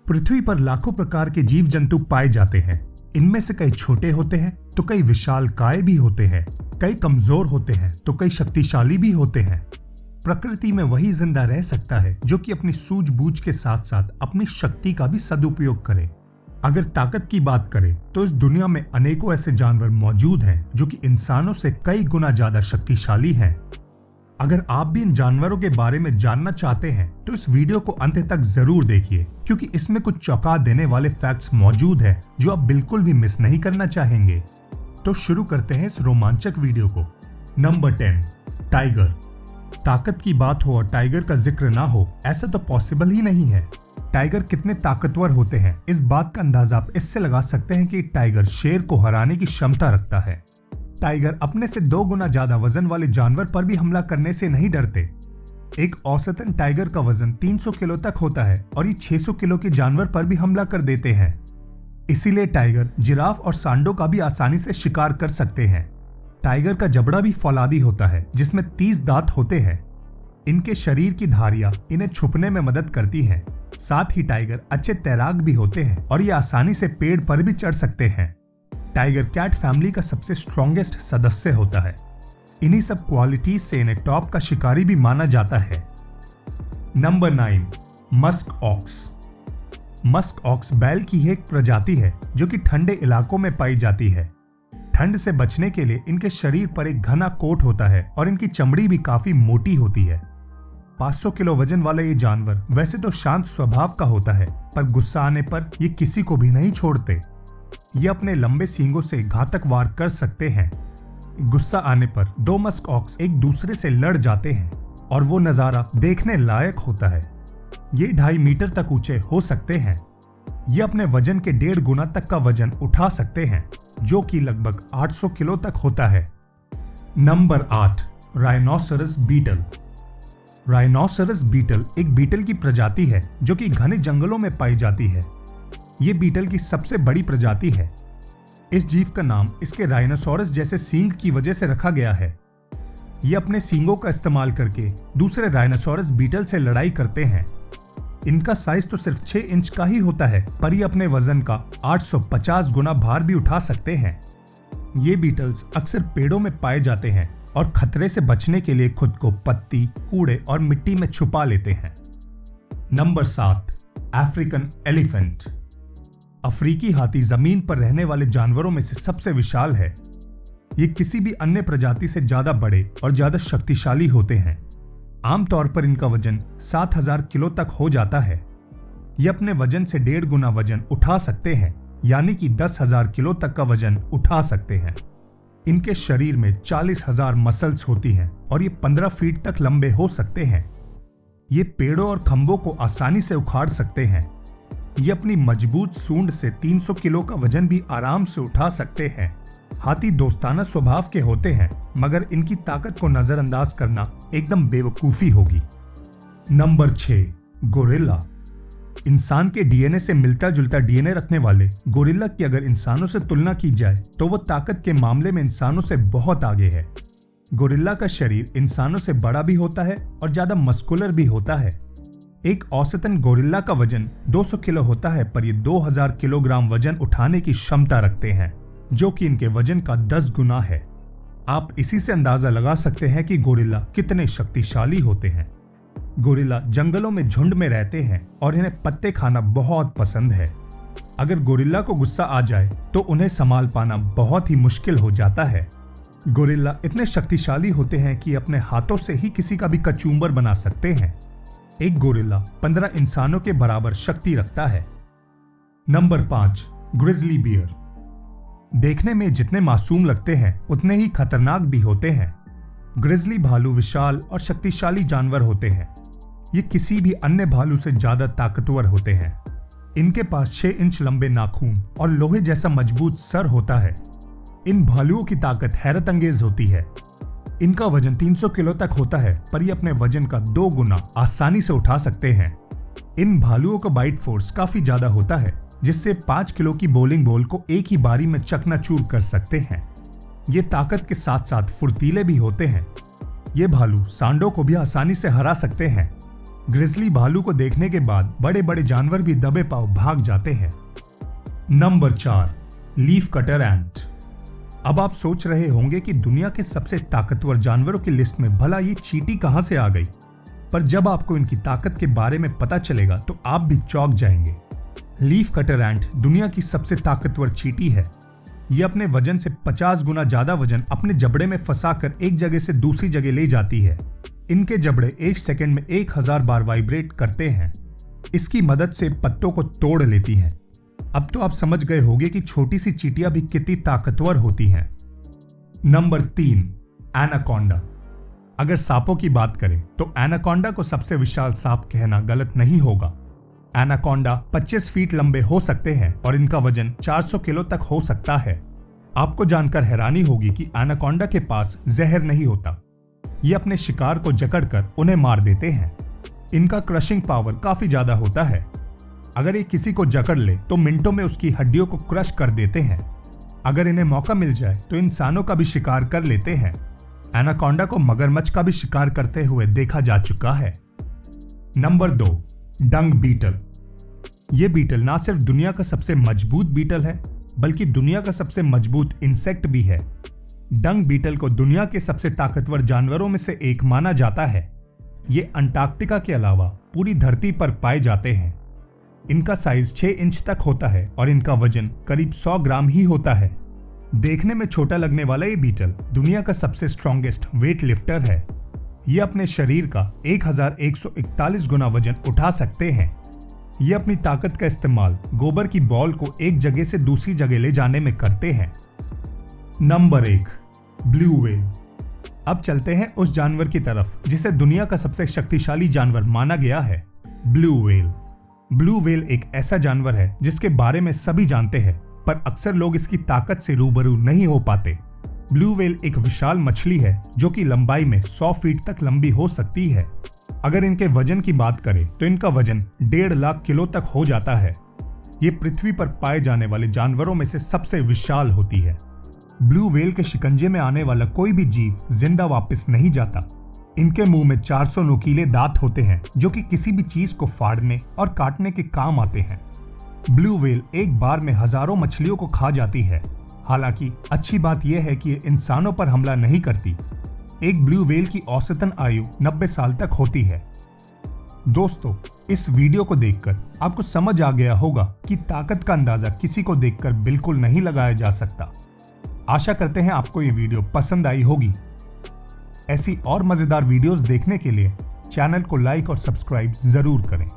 पृथ्वी पर लाखों प्रकार के जीव जंतु पाए जाते हैं। इनमें से कई छोटे होते हैं तो कई विशालकाय भी होते हैं, कई कमजोर होते हैं तो कई शक्तिशाली भी होते हैं। प्रकृति में वही जिंदा रह सकता है जो कि अपनी सूझबूझ के साथ साथ अपनी शक्ति का भी सदुपयोग करे। अगर ताकत की बात करें तो इस दुनिया में अनेकों ऐसे जानवर मौजूद हैं जो कि इंसानों से कई गुना ज्यादा शक्तिशाली हैं। अगर आप भी इन जानवरों के बारे में जानना चाहते हैं तो इस वीडियो को अंत तक जरूर देखिए, क्योंकि इसमें कुछ चौंका देने वाले फैक्ट्स मौजूद हैं जो आप बिल्कुल भी मिस नहीं करना चाहेंगे। तो शुरू करते हैं इस रोमांचक वीडियो को। Number 10, tiger. ताकत की बात हो और टाइगर का जिक्र ना हो, ऐसा तो पॉसिबल ही नहीं है। टाइगर कितने ताकतवर होते हैं, इस बात का अंदाजा आप इससे लगा सकते हैं कि टाइगर शेर को हराने की क्षमता रखता है। टाइगर अपने से 2 गुना ज्यादा वजन वाले जानवर पर भी हमला करने से नहीं डरते। एक औसतन टाइगर का वजन 300 किलो तक होता है और ये 600 किलो के जानवर पर भी हमला कर देते हैं। इसीलिए टाइगर जिराफ और सांडों का भी आसानी से शिकार कर सकते हैं। टाइगर का जबड़ा भी फौलादी होता है जिसमें 30 दांत होते हैं। इनके शरीर की धारियां इन्हें छुपने में मदद करती हैं। साथ ही टाइगर अच्छे तैराक भी होते हैं और ये आसानी से पेड़ पर भी चढ़ सकते हैं। टाइगर कैट फैमिली का सबसे स्ट्रॉन्गेस्ट सदस्य होता है। इन्हीं सब क्वालिटीज से इन्हें टॉप का शिकारी भी माना जाता है। Number 9, musk ox. Musk ox बैल की एक प्रजाति है जो कि ठंडे इलाकों में पाई जाती है। ठंड से बचने के लिए इनके शरीर पर एक घना कोट होता है और इनकी चमड़ी भी काफी मोटी होती है। 500 किलो वजन वाला ये जानवर वैसे तो शांत स्वभाव का होता है, पर गुस्सा आने पर ये किसी को भी नहीं छोड़ते। ये अपने लंबे सींगों से घातक वार कर सकते हैं। गुस्सा आने पर 2 मस्क ऑक्स एक दूसरे से लड़ जाते हैं और वो नजारा देखने लायक होता है। ये 2.5 मीटर तक ऊंचे हो सकते हैं। ये अपने वजन के 1.5 गुना तक का वजन उठा सकते हैं, जो कि लगभग 800 किलो तक होता है। Number 8, rhinoceros beetle. Rhinoceros beetle एक बीटल की प्रजाति है जो कि घने जंगलों में पाई जाती है। ये बीटल की सबसे बड़ी प्रजाति है। इस जीव का नाम इसके राइनोसोरस जैसे सींग की वजह से रखा गया है। ये अपने सींगों का इस्तेमाल करके दूसरे राइनोसोरस बीटल से लड़ाई करते हैं। इनका साइज तो सिर्फ 6 इंच का ही होता है, पर ये अपने वजन का 850 गुना भार भी उठा सकते हैं। ये बीटल्स अक्सर पेड़ों में पाए जाते हैं और खतरे से बचने के लिए खुद को पत्ती, कूड़े और मिट्टी में छुपा लेते हैं। Number 7, African elephant. अफ्रीकी हाथी जमीन पर रहने वाले जानवरों में से सबसे विशाल है। ये किसी भी अन्य प्रजाति से ज्यादा बड़े और ज्यादा शक्तिशाली होते हैं। आमतौर पर इनका वजन 7000 किलो तक हो जाता है। ये अपने वजन से 1.5 गुना वजन उठा सकते हैं, यानी कि 10,000 किलो तक का वजन उठा सकते हैं। इनके शरीर में 40,000 मसल्स होती हैं और ये 15 फीट तक लंबे हो सकते हैं। ये पेड़ों और खंभों को आसानी से उखाड़ सकते हैं। ये अपनी मजबूत सूंड से 300 किलो का वजन भी आराम से उठा सकते हैं। हाथी दोस्ताना स्वभाव के होते हैं, मगर इनकी ताकत को नजरअंदाज करना एकदम बेवकूफी होगी। Number 6, gorilla. इंसान के डीएनए से मिलता जुलता डीएनए रखने वाले गोरिल्ला की अगर इंसानों से तुलना की जाए तो वो ताकत के मामले में इंसानों से बहुत आगे है। गोरिल्ला का शरीर इंसानों से बड़ा भी होता है और ज्यादा मस्कुलर भी होता है। एक औसतन गोरिल्ला का वजन 200 किलो होता है, पर ये 2000 किलोग्राम वजन उठाने की क्षमता रखते हैं, जो कि इनके वजन का 10 गुना है। आप इसी से अंदाजा लगा सकते हैं कि गोरिल्ला कितने शक्तिशाली होते हैं। गोरिल्ला जंगलों में झुंड में रहते हैं और इन्हें पत्ते खाना बहुत पसंद है। अगर गोरिल्ला को गुस्सा आ जाए तो उन्हें संभाल पाना बहुत ही मुश्किल हो जाता है। गोरिल्ला इतने शक्तिशाली होते हैं कि अपने हाथों से ही किसी का भी कचूमर बना सकते हैं। एक गोरिल्ला 15 इंसानों के बराबर शक्ति रखता है। Number 5, grizzly bear. देखने में जितने मासूम लगते हैं उतने ही खतरनाक भी होते हैं। ग्रिजली भालू विशाल और शक्तिशाली जानवर होते हैं। ये किसी भी अन्य भालू से ज्यादा ताकतवर होते हैं। इनके पास 6 इंच लंबे नाखून और लोहे जैसा मजबूत सर होता है। इन भालुओं की ताकत हैरत अंगेज होती है। इनका वजन 300 किलो तक होता है, पर ये अपने वजन का 2 गुना आसानी से उठा सकते हैं। इन भालुओं का बाइट फोर्स काफी ज्यादा होता है, जिससे 5 किलो की बोलिंग बॉल को एक ही बारी में चकनाचूर कर सकते हैं। ये ताकत के साथ साथ फुर्तीले भी होते हैं। ये भालू सांडों को भी आसानी से हरा सकते हैं। ग्रिजली भालू को देखने के बाद बड़े बड़े जानवर भी दबे पांव भाग जाते हैं। नंबर 4, लीफ कटर एंट। अब आप सोच रहे होंगे कि दुनिया के सबसे ताकतवर जानवरों की लिस्ट में भला ये चींटी कहां से आ गई, पर जब आपको इनकी ताकत के बारे में पता चलेगा तो आप भी चौंक जाएंगे। लीफ कटर एंट दुनिया की सबसे ताकतवर चींटी है। ये अपने वजन से 50 गुना ज्यादा वजन अपने जबड़े में फंसाकर एक जगह से दूसरी जगह ले जाती है। इनके जबड़े 1 सेकंड में 1000 बार वाइब्रेट करते हैं। इसकी मदद से पत्तों को तोड़ लेती हैं। अब तो आप समझ गए होंगे कि छोटी सी चींटियां भी कितनी ताकतवर होती हैं। Number 3, anaconda. अगर सांपों की बात करें तो एनाकोंडा को सबसे विशाल सांप कहना गलत नहीं होगा। एनाकोंडा 25 फीट लंबे हो सकते हैं और इनका वजन 400 किलो तक हो सकता है। आपको जानकर हैरानी होगी कि एनाकोंडा के पास जहर नहीं होता। ये अपने शिकार को जकड़कर उन्हें मार देते हैं। इनका क्रशिंग पावर काफी ज्यादा होता है। अगर ये किसी को जकड़ ले तो मिनटों में उसकी हड्डियों को क्रश कर देते हैं। अगर इन्हें मौका मिल जाए तो इंसानों का भी शिकार कर लेते हैं। एनाकोंडा को मगरमच्छ का भी शिकार करते हुए देखा जा चुका है। Number 2, dung beetle. ये बीटल ना सिर्फ दुनिया का सबसे मजबूत बीटल है बल्कि दुनिया का सबसे मजबूत इंसेक्ट भी है। डंग बीटल को दुनिया के सबसे ताकतवर जानवरों में से एक माना जाता है। ये अंटार्कटिका के अलावा पूरी धरती पर पाए जाते हैं। इनका साइज 6 इंच तक होता है और इनका वजन करीब 100 ग्राम ही होता है। देखने में छोटा लगने वाला ये बीटल दुनिया का सबसे स्ट्रॉन्गेस्ट वेट लिफ्टर है। ये अपने शरीर का 1141 गुना वजन उठा सकते हैं। ये अपनी ताकत का इस्तेमाल गोबर की बॉल को एक जगह से दूसरी जगह ले जाने में करते हैं। Number 1, blue whale. अब चलते हैं उस जानवर की तरफ जिसे दुनिया का सबसे शक्तिशाली जानवर माना गया है, ब्लू व्हेल। ब्लू व्हेल एक ऐसा जानवर है जिसके बारे में सभी जानते हैं, पर अक्सर लोग इसकी ताकत से रूबरू नहीं हो पाते। ब्लू व्हेल एक विशाल मछली है जो कि लंबाई में 100 फीट तक लंबी हो सकती है। अगर इनके वजन की बात करें तो इनका वजन 1.5 लाख किलो तक हो जाता है। ये पृथ्वी पर पाए जाने वाले जानवरों में से सबसे विशाल होती है। ब्लू व्हेल के शिकंजे में आने वाला कोई भी जीव जिंदा वापस नहीं जाता। इनके मुंह में 400 नुकीले दांत होते हैं जो कि किसी भी चीज को फाड़ने और काटने के काम आते हैं। ब्लू व्हेल एक बार में हजारों मछलियों को खा जाती है। हालांकि अच्छी बात यह है कि ये इंसानों पर हमला नहीं करती। एक ब्लू व्हेल की औसतन आयु 90 साल तक होती है। दोस्तों, इस वीडियो को देखकर आपको समझ आ गया होगा कि ताकत का अंदाजा किसी को देखकर बिल्कुल नहीं लगाया जा सकता। आशा करते हैं आपको ये वीडियो पसंद आई होगी। ऐसी और मजेदार वीडियोस देखने के लिए चैनल को लाइक और सब्सक्राइब जरूर करें।